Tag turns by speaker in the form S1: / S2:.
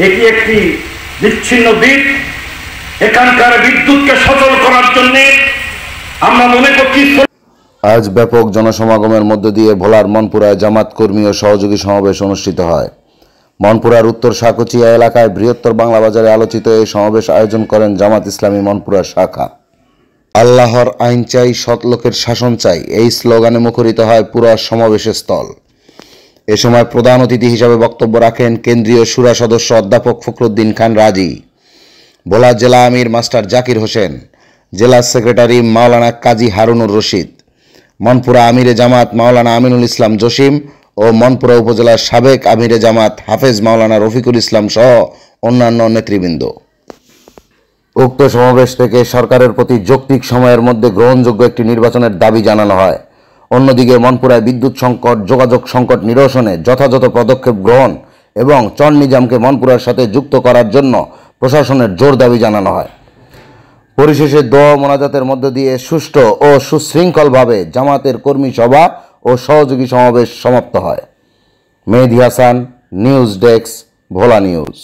S1: এটি একটি বিচ্ছিন্ন দ্বীপ। এখানকার বিদ্যুৎকে সচল করার জন্য আমরা মনে করছি।
S2: আজ ব্যাপক জনসমাগমের মধ্য দিয়ে ভোলার মনপুরায় জামাত কর্মী ও সহযোগী সমাবেশ অনুষ্ঠিত হয়। মনপুরার উত্তর সাকুচিয়া এলাকায় বৃহত্তর বাংলা বাজারে আলোচিত এই সমাবেশ আয়োজন করেন জামাত ইসলামী মনপুরা শাখা। আল্লাহর আইন চাই, সৎ লোকের শাসন চাই, এই স্লোগানে মুখরিত হয় পুরা সমাবেশের স্থল। এ সময় প্রধান অতিথি হিসাবে বক্তব্য রাখেন কেন্দ্রীয় শুরা সদস্য অধ্যাপক ফখরুদ্দিন খান রাজি, ভোলা জেলা আমির মাস্টার জাকির হোসেন, জেলা সেক্রেটারি মাওলানা কাজী হারুনুর রশিদ, মনপুরা আমিরে জামাত মাওলানা আমিনুল ইসলাম জসিম ও মনপুরা উপজেলার সাবেক আমিরে জামাত হাফেজ মাওলানা রফিকুল ইসলাম সহ অন্যান্য নেতৃবৃন্দ। উক্ত সমাবেশ থেকে সরকারের প্রতি যৌক্তিক সময়ের মধ্যে গ্রহণযোগ্য একটি নির্বাচনের দাবি জানানো হয়। অন্যদিকে মনপুরায় বিদ্যুৎ সংকট, যোগাযোগ সংকট নিরসনে যথাযথ পদক্ষেপ গ্রহণ এবং চর নিজামকে মনপুরার সাথে যুক্ত করার জন্য প্রশাসনের জোর দাবি জানানো হয়। পরিশেষে দোয়া মোনাজাতের মধ্য দিয়ে সুষ্ঠু ও সুশৃঙ্খলভাবে জামাতের কর্মী সভা ও সহযোগী সমাবেশ সমাপ্ত হয়। মেহেদী হাসান, নিউজ ডেস্ক, ভোলা নিউজ।